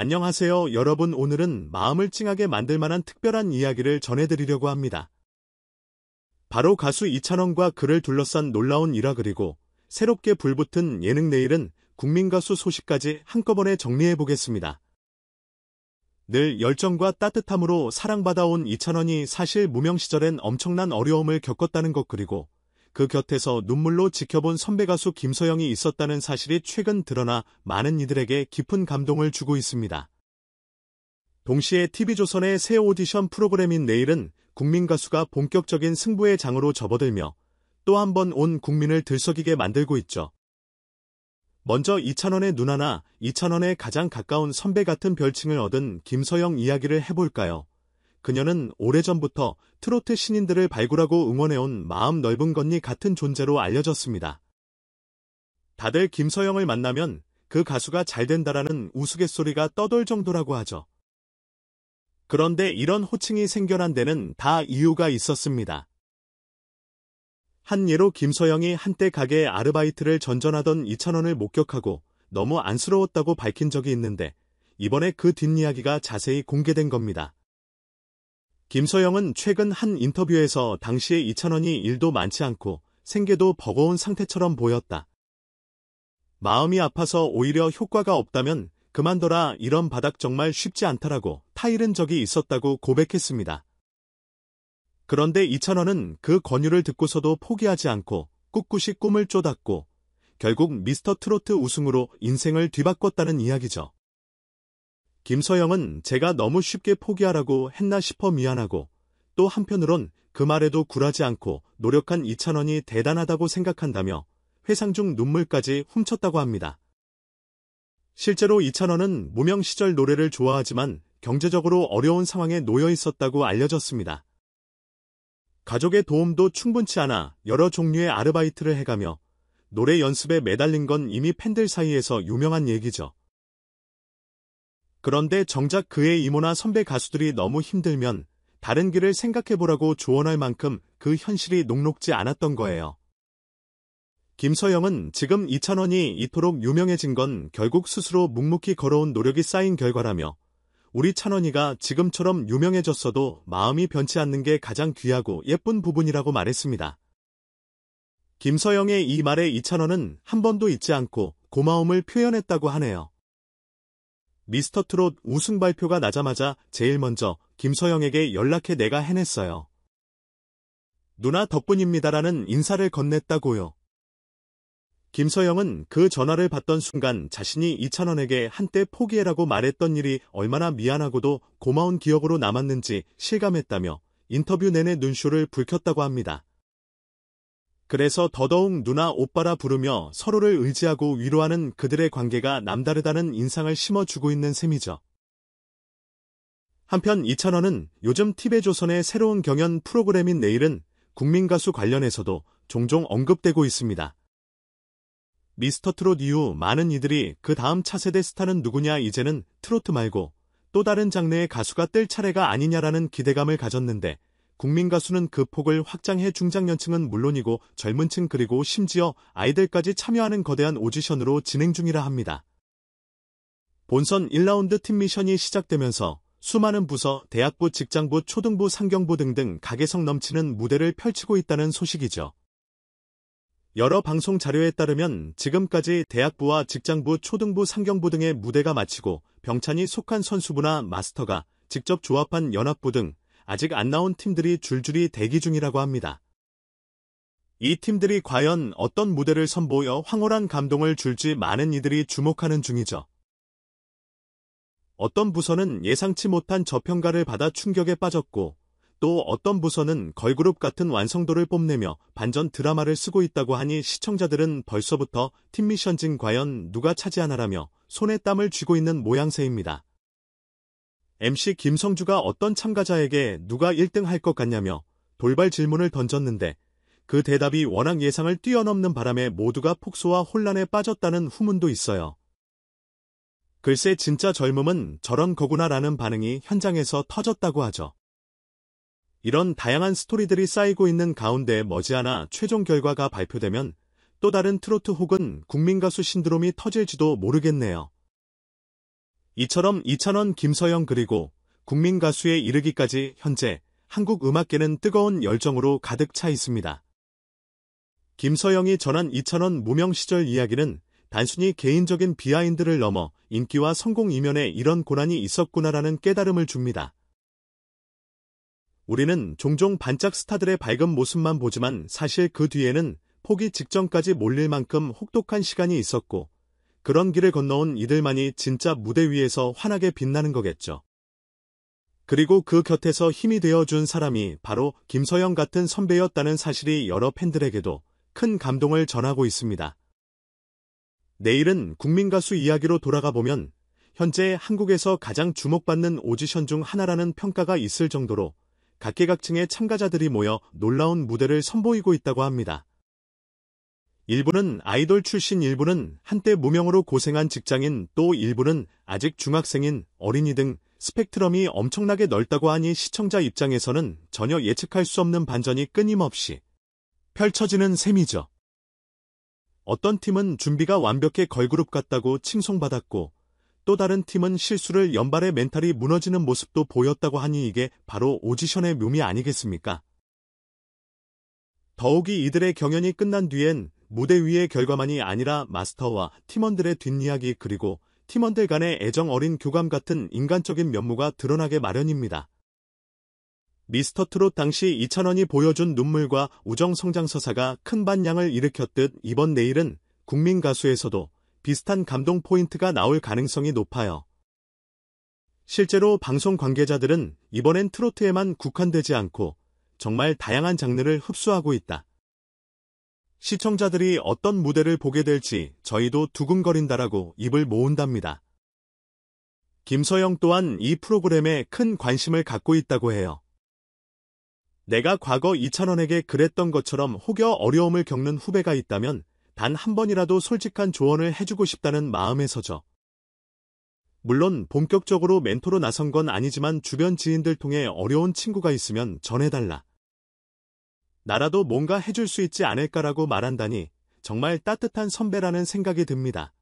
안녕하세요, 여러분. 오늘은 마음을 찡하게 만들 만한 특별한 이야기를 전해드리려고 합니다. 바로 가수 이찬원과 그를 둘러싼 놀라운 일화 그리고 새롭게 불붙은 예능 내일은 국민가수 소식까지 한꺼번에 정리해보겠습니다. 늘 열정과 따뜻함으로 사랑받아온 이찬원이 사실 무명 시절엔 엄청난 어려움을 겪었다는 것 그리고 그 곁에서 눈물로 지켜본 선배 가수 김서영이 있었다는 사실이 최근 드러나 많은 이들에게 깊은 감동을 주고 있습니다. 동시에 TV조선의 새 오디션 프로그램인 내일은 국민 가수가 본격적인 승부의 장으로 접어들며 또 한 번 온 국민을 들썩이게 만들고 있죠. 먼저 이찬원의 누나나 이찬원의 가장 가까운 선배 같은 별칭을 얻은 김서영 이야기를 해볼까요? 그녀는 오래전부터 트로트 신인들을 발굴하고 응원해온 마음 넓은 건니 같은 존재로 알려졌습니다. 다들 김서영을 만나면 그 가수가 잘 된다라는 우스갯소리가 떠돌 정도라고 하죠. 그런데 이런 호칭이 생겨난 데는 다 이유가 있었습니다. 한 예로 김서영이 한때 가게 아르바이트를 전전하던 이찬원을 목격하고 너무 안쓰러웠다고 밝힌 적이 있는데 이번에 그 뒷이야기가 자세히 공개된 겁니다. 김서영은 최근 한 인터뷰에서 당시에 이찬원이 일도 많지 않고 생계도 버거운 상태처럼 보였다. 마음이 아파서 오히려 효과가 없다면 그만둬라, 이런 바닥 정말 쉽지 않다라고 타이른 적이 있었다고 고백했습니다. 그런데 이찬원은 그 권유를 듣고서도 포기하지 않고 꿋꿋이 꿈을 쫓았고 결국 미스터 트로트 우승으로 인생을 뒤바꿨다는 이야기죠. 김서영은 제가 너무 쉽게 포기하라고 했나 싶어 미안하고 또 한편으론 그 말에도 굴하지 않고 노력한 이찬원이 대단하다고 생각한다며 회상 중 눈물까지 훔쳤다고 합니다. 실제로 이찬원은 무명 시절 노래를 좋아하지만 경제적으로 어려운 상황에 놓여 있었다고 알려졌습니다. 가족의 도움도 충분치 않아 여러 종류의 아르바이트를 해가며 노래 연습에 매달린 건 이미 팬들 사이에서 유명한 얘기죠. 그런데 정작 그의 이모나 선배 가수들이 너무 힘들면 다른 길을 생각해보라고 조언할 만큼 그 현실이 녹록지 않았던 거예요. 김서영은 지금 이찬원이 이토록 유명해진 건 결국 스스로 묵묵히 걸어온 노력이 쌓인 결과라며 우리 찬원이가 지금처럼 유명해졌어도 마음이 변치 않는 게 가장 귀하고 예쁜 부분이라고 말했습니다. 김서영의 이 말에 이찬원은 한 번도 잊지 않고 고마움을 표현했다고 하네요. 미스터 트롯 우승 발표가 나자마자 제일 먼저 김서영에게 연락해 내가 해냈어요. 누나 덕분입니다라는 인사를 건넸다고요. 김서영은 그 전화를 받던 순간 자신이 이찬원에게 한때 포기해라고 말했던 일이 얼마나 미안하고도 고마운 기억으로 남았는지 실감했다며 인터뷰 내내 눈쇼를 붉혔다고 합니다. 그래서 더더욱 누나 오빠라 부르며 서로를 의지하고 위로하는 그들의 관계가 남다르다는 인상을 심어주고 있는 셈이죠. 한편 이찬원은 요즘 TV조선의 새로운 경연 프로그램인 내일은 국민가수 관련해서도 종종 언급되고 있습니다. 미스터 트롯 이후 많은 이들이 그 다음 차세대 스타는 누구냐, 이제는 트로트 말고 또 다른 장르의 가수가 뜰 차례가 아니냐라는 기대감을 가졌는데 국민가수는 그 폭을 확장해 중장년층은 물론이고 젊은 층 그리고 심지어 아이들까지 참여하는 거대한 오디션으로 진행 중이라 합니다. 본선 1라운드 팀 미션이 시작되면서 수많은 부서, 대학부, 직장부, 초등부, 상경부 등등 각의성 넘치는 무대를 펼치고 있다는 소식이죠. 여러 방송 자료에 따르면 지금까지 대학부와 직장부, 초등부, 상경부 등의 무대가 마치고 병찬이 속한 선수부나 마스터가 직접 조합한 연합부 등 아직 안 나온 팀들이 줄줄이 대기 중이라고 합니다. 이 팀들이 과연 어떤 무대를 선보여 황홀한 감동을 줄지 많은 이들이 주목하는 중이죠. 어떤 부서는 예상치 못한 저평가를 받아 충격에 빠졌고 또 어떤 부서는 걸그룹 같은 완성도를 뽐내며 반전 드라마를 쓰고 있다고 하니 시청자들은 벌써부터 팀미션진 과연 누가 차지하나라며 손에 땀을 쥐고 있는 모양새입니다. MC 김성주가 어떤 참가자에게 누가 1등 할 것 같냐며 돌발 질문을 던졌는데 그 대답이 워낙 예상을 뛰어넘는 바람에 모두가 폭소와 혼란에 빠졌다는 후문도 있어요. 글쎄 진짜 젊음은 저런 거구나라는 반응이 현장에서 터졌다고 하죠. 이런 다양한 스토리들이 쌓이고 있는 가운데 머지않아 최종 결과가 발표되면 또 다른 트로트 혹은 국민가수 신드롬이 터질지도 모르겠네요. 이처럼 이찬원, 김서영 그리고 국민 가수에 이르기까지 현재 한국 음악계는 뜨거운 열정으로 가득 차 있습니다. 김서영이 전한 이찬원 무명 시절 이야기는 단순히 개인적인 비하인드를 넘어 인기와 성공 이면에 이런 고난이 있었구나라는 깨달음을 줍니다. 우리는 종종 반짝 스타들의 밝은 모습만 보지만 사실 그 뒤에는 포기 직전까지 몰릴 만큼 혹독한 시간이 있었고 그런 길을 건너온 이들만이 진짜 무대 위에서 환하게 빛나는 거겠죠. 그리고 그 곁에서 힘이 되어준 사람이 바로 김서영 같은 선배였다는 사실이 여러 팬들에게도 큰 감동을 전하고 있습니다. 내일은 국민가수 이야기로 돌아가 보면 현재 한국에서 가장 주목받는 오디션 중 하나라는 평가가 있을 정도로 각계각층의 참가자들이 모여 놀라운 무대를 선보이고 있다고 합니다. 일부는 아이돌 출신, 일부는 한때 무명으로 고생한 직장인, 또 일부는 아직 중학생인 어린이 등 스펙트럼이 엄청나게 넓다고 하니 시청자 입장에서는 전혀 예측할 수 없는 반전이 끊임없이 펼쳐지는 셈이죠. 어떤 팀은 준비가 완벽해 걸그룹 같다고 칭송받았고 또 다른 팀은 실수를 연발해 멘탈이 무너지는 모습도 보였다고 하니 이게 바로 오디션의 묘미 아니겠습니까? 더욱이 이들의 경연이 끝난 뒤엔 무대 위의 결과만이 아니라 마스터와 팀원들의 뒷이야기 그리고 팀원들 간의 애정 어린 교감 같은 인간적인 면모가 드러나게 마련입니다. 미스터트롯 당시 이찬원이 보여준 눈물과 우정 성장서사가 큰 반향을 일으켰듯 이번 내일은 국민가수에서도 비슷한 감동 포인트가 나올 가능성이 높아요. 실제로 방송 관계자들은 이번엔 트로트에만 국한되지 않고 정말 다양한 장르를 흡수하고 있다. 시청자들이 어떤 무대를 보게 될지 저희도 두근거린다라고 입을 모은답니다. 김서영 또한 이 프로그램에 큰 관심을 갖고 있다고 해요. 내가 과거 이찬원에게 그랬던 것처럼 혹여 어려움을 겪는 후배가 있다면 단 한 번이라도 솔직한 조언을 해주고 싶다는 마음에서죠. 물론 본격적으로 멘토로 나선 건 아니지만 주변 지인들 통해 어려운 친구가 있으면 전해달라. 나라도 뭔가 해줄 수 있지 않을까라고 말한다니 정말 따뜻한 선배라는 생각이 듭니다.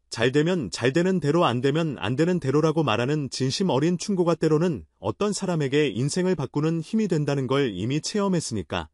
잘 되면 잘 되는 대로, 안 되면 안 되는 대로라고 말하는 진심 어린 충고가 때로는 어떤 사람에게 인생을 바꾸는 힘이 된다는 걸 이미 체험했으니까.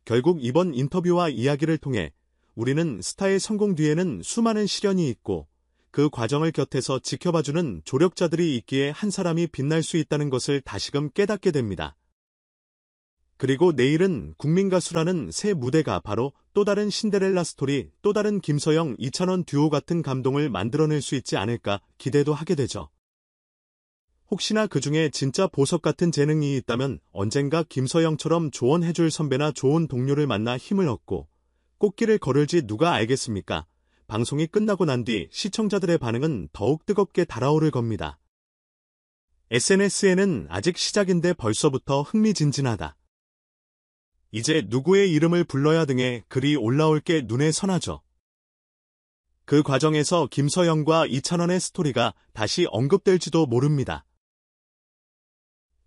결국 이번 인터뷰와 이야기를 통해 우리는 스타의 성공 뒤에는 수많은 시련이 있고 그 과정을 곁에서 지켜봐주는 조력자들이 있기에 한 사람이 빛날 수 있다는 것을 다시금 깨닫게 됩니다. 그리고 내일은 국민가수라는 새 무대가 바로 또 다른 신데렐라 스토리, 또 다른 김서영, 이찬원 듀오 같은 감동을 만들어낼 수 있지 않을까 기대도 하게 되죠. 혹시나 그중에 진짜 보석 같은 재능이 있다면 언젠가 김서영처럼 조언해줄 선배나 좋은 동료를 만나 힘을 얻고 꽃길을 걸을지 누가 알겠습니까? 방송이 끝나고 난 뒤 시청자들의 반응은 더욱 뜨겁게 달아오를 겁니다. SNS에는 아직 시작인데 벌써부터 흥미진진하다. 이제 누구의 이름을 불러야 등의 글이 올라올 게 눈에 선하죠. 그 과정에서 김서영과 이찬원의 스토리가 다시 언급될지도 모릅니다.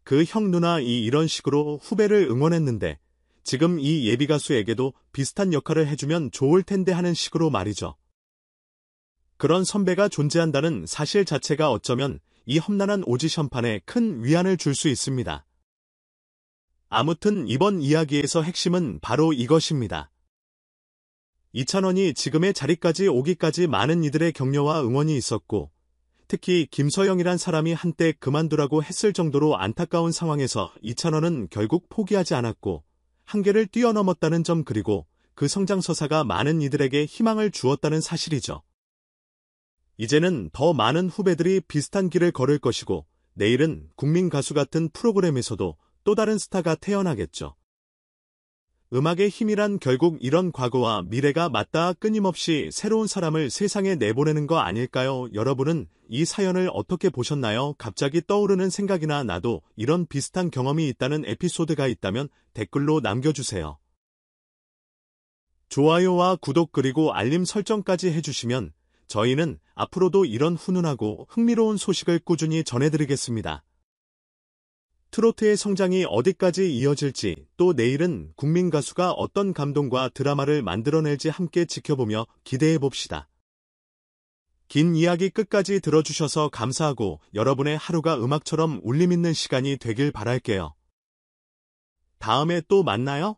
그 형 누나이 이런 식으로 후배를 응원했는데 지금 이 예비가수에게도 비슷한 역할을 해주면 좋을 텐데 하는 식으로 말이죠. 그런 선배가 존재한다는 사실 자체가 어쩌면 이 험난한 오디션판에 큰 위안을 줄 수 있습니다. 아무튼 이번 이야기에서 핵심은 바로 이것입니다. 이찬원이 지금의 자리까지 오기까지 많은 이들의 격려와 응원이 있었고 특히 김서영이란 사람이 한때 그만두라고 했을 정도로 안타까운 상황에서 이찬원은 결국 포기하지 않았고 한계를 뛰어넘었다는 점 그리고 그 성장서사가 많은 이들에게 희망을 주었다는 사실이죠. 이제는 더 많은 후배들이 비슷한 길을 걸을 것이고 내일은 국민가수 같은 프로그램에서도 또 다른 스타가 태어나겠죠. 음악의 힘이란 결국 이런 과거와 미래가 맞닿아 끊임없이 새로운 사람을 세상에 내보내는 거 아닐까요? 여러분은 이 사연을 어떻게 보셨나요? 갑자기 떠오르는 생각이나 나도 이런 비슷한 경험이 있다는 에피소드가 있다면 댓글로 남겨주세요. 좋아요와 구독 그리고 알림 설정까지 해주시면 저희는 앞으로도 이런 훈훈하고 흥미로운 소식을 꾸준히 전해드리겠습니다. 트로트의 성장이 어디까지 이어질지 또 내일은 국민가수가 어떤 감동과 드라마를 만들어낼지 함께 지켜보며 기대해봅시다. 긴 이야기 끝까지 들어주셔서 감사하고 여러분의 하루가 음악처럼 울림 있는 시간이 되길 바랄게요. 다음에 또 만나요.